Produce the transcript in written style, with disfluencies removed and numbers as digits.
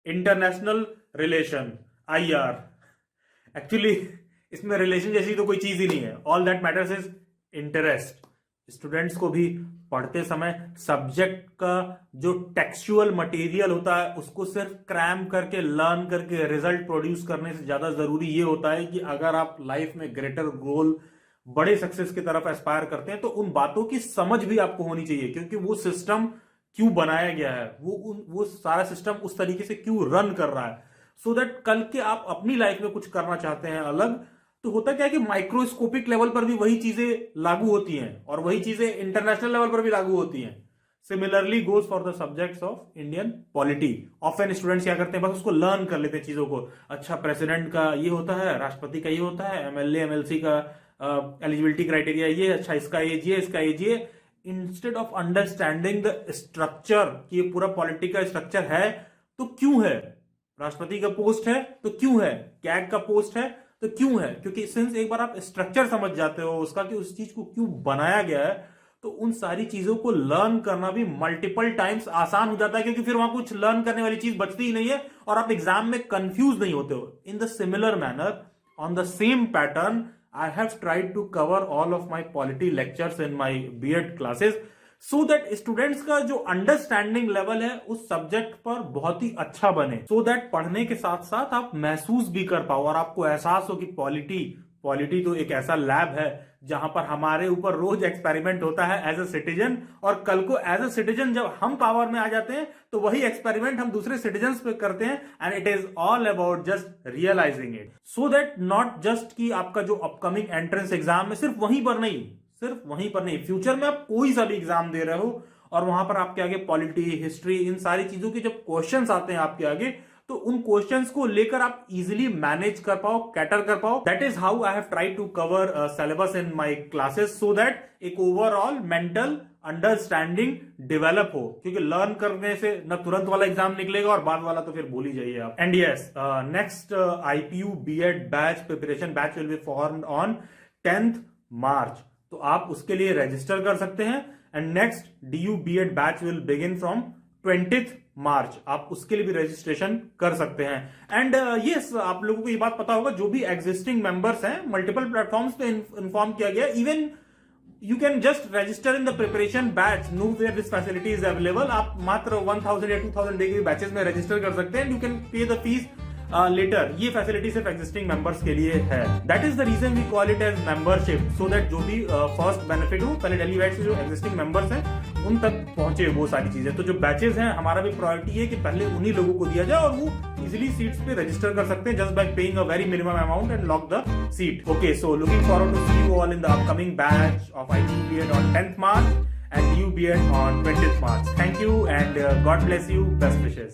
International relation, IR। Actually इसमें relation जैसी तो कोई चीज ही नहीं है। All that matters is interest. Students को भी पढ़ते समय सब्जेक्ट का जो टेक्सचुअल मटेरियल होता है उसको सिर्फ क्रैम करके लर्न करके रिजल्ट प्रोड्यूस करने से ज्यादा जरूरी ये होता है कि अगर आप लाइफ में ग्रेटर गोल, बड़े सक्सेस की तरफ एस्पायर करते हैं तो उन बातों की समझ भी आपको होनी चाहिए, क्योंकि वो सिस्टम क्यों बनाया गया है, वो सारा सिस्टम उस तरीके से क्यों रन कर रहा है, सो दैट कल के आप अपनी लाइफ में कुछ करना चाहते हैं अलग, तो होता क्या है कि माइक्रोस्कोपिक लेवल पर भी वही चीजें लागू होती हैं और वही चीजें इंटरनेशनल लेवल पर भी लागू होती हैं। Similarly goes for the subjects of Indian polity. Often students क्या करते हैं, बस उसको लर्न कर लेते हैं चीजों को। अच्छा, प्रेसिडेंट का ये होता है, राष्ट्रपति का ये होता है, MLA MLC का एलिजिबिलिटी क्राइटेरिया ये, अच्छा इसका एज ये, इसका एज ये, instead of understanding the structure कि ये पूरा पॉलिटी का स्ट्रक्चर है तो क्यों है, राष्ट्रपति का पोस्ट है तो क्यों है, कैग का पोस्ट है तो क्यों है, क्योंकि सिंस एक बार आप स्ट्रक्चर समझ जाते हो उसका कि उस चीज को क्यों बनाया गया है, तो उन सारी चीजों को लर्न करना भी मल्टीपल टाइम्स आसान हो जाता है, क्योंकि फिर वहां कुछ लर्न करने वाली चीज बचती ही नहीं है और आप एग्जाम में कंफ्यूज नहीं होते हो। In the similar manner, on the same pattern, I have tried to cover all of my polity lectures in my B.Ed classes so that students का जो अंडरस्टैंडिंग लेवल है उस सब्जेक्ट पर बहुत ही अच्छा बने, so that पढ़ने के साथ साथ आप महसूस भी कर पाओ और आपको एहसास हो कि पॉलिटी तो एक ऐसा लैब है जहां पर हमारे ऊपर रोज एक्सपेरिमेंट होता है एज अ सिटीजन, और कल को एज अ सिटीजन जब हम पावर में आ जाते हैं तो वही एक्सपेरिमेंट हम दूसरे सिटीजन पे करते हैं, and it is all about just realising it, so that not just कि आपका जो अपकमिंग एंट्रेंस एग्जाम है सिर्फ वहीं पर नहीं, फ्यूचर में आप कोई सा भी एग्जाम दे रहे हो और वहां पर आपके आगे पॉलिटी, हिस्ट्री, इन सारी चीजों के जब क्वेश्चंस आते हैं आपके आगे, तो उन क्वेश्चंस को लेकर आप इजीली मैनेज कर पाओ, कैटर कर पाओ। That is how I have tried to cover syllabus in my classes, so that एक ओवरऑल मेंटल अंडरस्टैंडिंग डेवलप हो, क्योंकि लर्न करने से न तुरंत वाला एग्जाम निकलेगा और बाद वाला तो फिर भूल ही जाइए आप। And yes, next IPU B.Ed batch preparation batch will be formed on 10th March, तो आप उसके लिए रजिस्टर कर सकते हैं। And next DU B.Ed batch will begin from 20th March, आप उसके लिए भी रजिस्ट्रेशन कर सकते हैं। एंड यस, आप लोगों को ये बात पता होगा, जो भी एग्जिस्टिंग मेंबर्स हैं मल्टीपल प्लेटफॉर्म्स पे इन्फॉर्म किया गया, even you can just register in the preparation batch, no where this facility is available. आप मात्र 1000 या 2000 डे के बैचेस में रजिस्टर कर सकते हैं, you can pay the fees later. ये फैसिलिटी सिर्फ एग्जिस्टिंग मेंबर्स के लिए है। That is the reason we call it as membership, so that जो भी फर्स्ट बेनिफिट हो, पहले डेली बैच से जो एग्जिस्टिंग मेंबर्स हैं उन तक पहुंचे वो सारी चीजें। तो जो बैचेस हैं, हमारा भी प्रायोरिटी है कि पहले उन्हीं लोगों को दिया जाए और वो इजिली सीट्स पे रजिस्टर कर सकते हैं just by paying a very minimum amount and lock the seat. Okay, so looking forward to see you all in the upcoming batch of IPU B.Ed on 10th March and DU B.Ed on 20th March. Thank you and God bless you. Best wishes.